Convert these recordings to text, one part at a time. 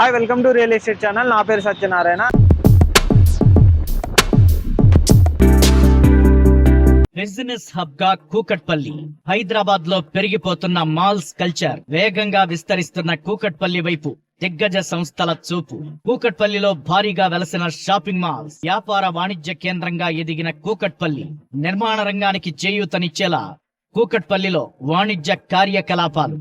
Hi welcome to real estate channel. నా పేరు Satyanarayana. Business hub గా కూకట్పల్లి. హైదరాబాద్ లో పెరిగిపోతున్న మాల్స్ కల్చర్, వేగంగా విస్తరిస్తున్న కూకట్పల్లి వైపు దిగ్గజ సంస్థల చూపు. కూకట్పల్లిలో భారీగా వెలసిన షాపింగ్ మాల్స్, వ్యాపార వాణిజ్య కేంద్రంగా ఎదిగిన కూకట్పల్లి నిర్మాణ రంగానికి చేయూతనిచ్చేలా కూకట్పల్లిలో వాణిజ్య కార్యకలాపాలు.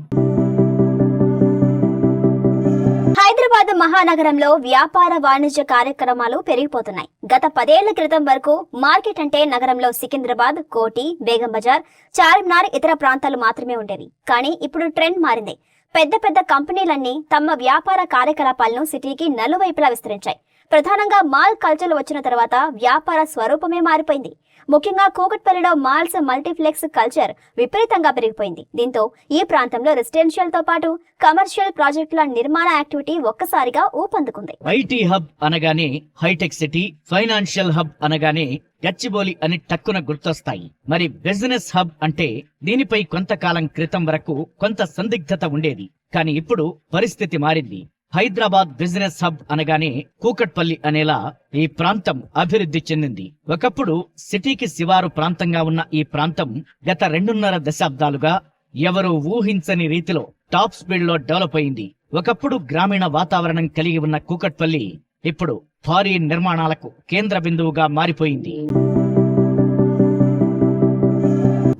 హైదరాబాద్ మహానగరంలో వ్యాపార వాణిజ్య కార్యక్రమాలు పెరిగిపోతున్నాయి. గత 10 ఏళ్ల క్రితం వరకు మార్కెట్ అంటే నగరంలో సికింద్రాబాద్, కోటి, బేగం బజార్, చార్మినార్, ఇతర ప్రాంతాలు మాత్రమే ఉండేవి. కానీ ఇప్పుడు ట్రెండ్ మారింది. పెద్ద పెద్ద కంపెనీలన్నీ తమ వ్యాపార కార్యకలాపాలను సిటీకి నలువైపులా విస్తరించాయి. ప్రధానంగా మాల్ కల్చర్ వచ్చిన తర్వాత వ్యాపార స్వరూపమే మారిపోయింది. ముఖ్యంగా కూకట్పల్లిలో మాల్స్, మల్టీప్లెక్స్ కల్చర్ విపరీతంగా పెరిగిపోయింది. దీంతో ఈ ప్రాంతంలో రెసిడెన్షియల్ తో పాటు కమర్షియల్ ప్రాజెక్టుల నిర్మాణ యాక్టివిటీ ఒక్కసారిగా ఊపందుకుంది. ఐటీ హబ్ అనగానే హైటెక్ సిటీ, ఫైనాన్షియల్ హబ్ అనగానే గచ్చిబౌలి అని టక్కున గుర్తొస్తాయి. మరి బిజినెస్ హబ్ అంటే దీనిపై కొంతకాలం క్రితం వరకు కొంత సందిగ్ధత ఉండేది. కానీ ఇప్పుడు పరిస్థితి మారింది. హైదరాబాద్ బిజినెస్ హబ్ అనగానే కూకట్పల్లి అనేలా ఈ ప్రాంతం అభివృద్ధి చెందింది. ఒకప్పుడు సిటీకి శివారు ప్రాంతంగా ఉన్న ఈ ప్రాంతం గత 2.5 దశాబ్దాలుగా ఎవరూ ఊహించని రీతిలో టాప్ స్పీడ్ లో డెవలప్ అయింది. ఒకప్పుడు గ్రామీణ వాతావరణం కలిగి ఉన్న కూకట్పల్లి ఇప్పుడు భారీ నిర్మాణాలకు కేంద్ర బిందువుగా మారిపోయింది.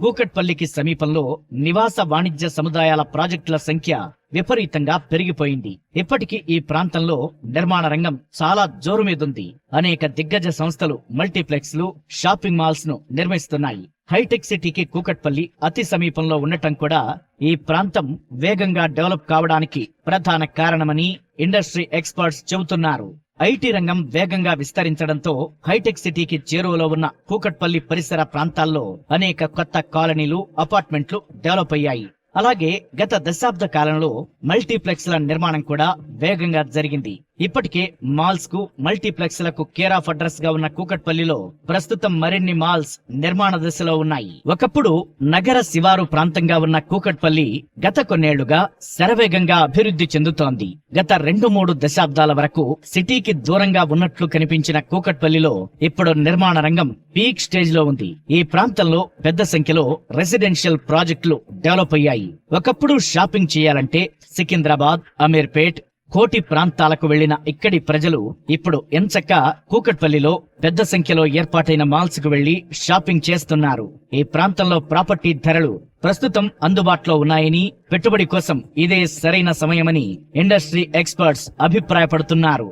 కూకట్పల్లికి సమీపంలో నివాస వాణిజ్య సముదాయాల ప్రాజెక్టుల సంఖ్య విపరీతంగా పెరిగిపోయింది. ఇప్పటికీ ఈ ప్రాంతంలో నిర్మాణ రంగం చాలా జోరు మీదుంది. అనేక దిగ్గజ సంస్థలు మల్టీప్లెక్స్లు, షాపింగ్ మాల్స్ ను నిర్మిస్తున్నాయి. హైటెక్ సిటీకి కూకట్పల్లి అతి సమీపంలో ఉండటం కూడా ఈ ప్రాంతం వేగంగా డెవలప్ కావడానికి ప్రధాన కారణమని ఇండస్ట్రీ ఎక్స్పర్ట్స్ చెబుతున్నారు. ఐటీ రంగం వేగంగా విస్తరించడంతో హైటెక్ సిటీకి చేరువలో ఉన్న కూకట్పల్లి పరిసర ప్రాంతాల్లో అనేక కొత్త కాలనీలు, అపార్ట్మెంట్లు డెవలప్ అయ్యాయి. అలాగే గత దశాబ్ద కాలంలో మల్టీప్లెక్స్ల నిర్మాణం కూడా వేగంగా జరిగింది. ఇప్పటికే మాల్స్ కు, మల్టీప్లెక్స్ లకు కేర్ ఆఫ్ అడ్రస్ గా ఉన్న కూకట్పల్లిలో ప్రస్తుతం మరిన్ని మాల్స్ నిర్మాణ దశలో ఉన్నాయి. ఒకప్పుడు నగర శివారు ప్రాంతంగా ఉన్న కూకట్పల్లి గత కొన్నేళ్లుగా శరవేగంగా అభివృద్ధి చెందుతోంది. గత 2-3 దశాబ్దాల వరకు సిటీకి దూరంగా ఉన్నట్లు కనిపించిన కూకట్పల్లిలో ఇప్పుడు నిర్మాణ రంగం పీక్ స్టేజ్ లో ఉంది. ఈ ప్రాంతంలో పెద్ద సంఖ్యలో రెసిడెన్షియల్ ప్రాజెక్టులు డెవలప్ అయ్యాయి. ఒకప్పుడు షాపింగ్ చేయాలంటే సికింద్రాబాద్, అమీర్పేట్, కోటి ప్రాంతాలకు వెళ్లిన ఇక్కడి ప్రజలు ఇప్పుడు ఎంచక్క కూకట్పల్లిలో పెద్ద సంఖ్యలో ఏర్పాటైన మాల్స్ కు వెళ్లి షాపింగ్ చేస్తున్నారు. ఈ ప్రాంతంలో ప్రాపర్టీ ధరలు ప్రస్తుతం అందుబాటులో ఉన్నాయని, పెట్టుబడి కోసం ఇదే సరైన సమయమని ఇండస్ట్రీ ఎక్స్పర్ట్స్ అభిప్రాయపడుతున్నారు.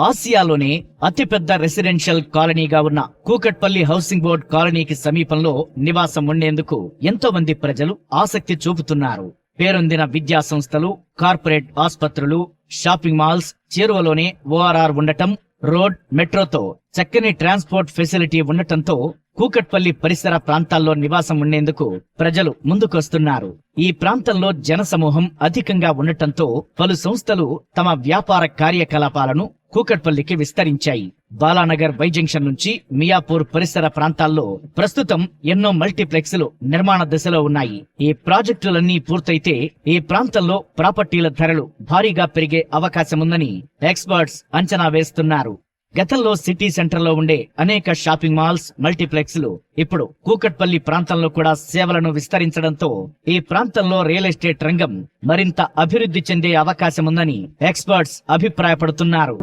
ఆసియాలోనే అతిపెద్ద రెసిడెన్షియల్ కాలనీగా ఉన్న కూకట్పల్లి హౌసింగ్ బోర్డ్ కాలనీకి సమీపంలో నివాసం ఉండేందుకు ఎంతో మంది ప్రజలు ఆసక్తి చూపుతున్నారు. పేరొందిన విద్యా సంస్థలు, కార్పొరేట్ ఆసుపత్రులు, షాపింగ్ మాల్స్ చేరువలోనే ఓఆర్ఆర్ ఉండటం, రోడ్, మెట్రోతో చక్కని ట్రాన్స్పోర్ట్ ఫెసిలిటీ ఉండటంతో కూకట్పల్లి పరిసర ప్రాంతాల్లో నివాసం ఉండేందుకు ప్రజలు ముందుకొస్తున్నారు. ఈ ప్రాంతంలో జనసమూహం అధికంగా ఉండటంతో పలు సంస్థలు తమ వ్యాపార కార్యకలాపాలను కూకట్పల్లికి విస్తరించాయి. బాలానగర్ వై జంక్షన్ నుంచి మియాపూర్ పరిసర ప్రాంతాల్లో ప్రస్తుతం ఎన్నో మల్టీప్లెక్స్లు నిర్మాణ దశలో ఉన్నాయి. ఈ ప్రాజెక్టులన్నీ పూర్తయితే ఈ ప్రాంతంలో ప్రాపర్టీల ధరలు భారీగా పెరిగే అవకాశముందని ఎక్స్పర్ట్స్ అంచనా వేస్తున్నారు. గతంలో సిటీ సెంటర్ లో ఉండే అనేక షాపింగ్ మాల్స్, మల్టీప్లెక్స్లు ఇప్పుడు కూకట్పల్లి ప్రాంతంలో కూడా సేవలను విస్తరించడంతో ఈ ప్రాంతంలో రియల్ ఎస్టేట్ రంగం మరింత అభివృద్ధి చెందే అవకాశముందని ఎక్స్పర్ట్స్ అభిప్రాయపడుతున్నారు.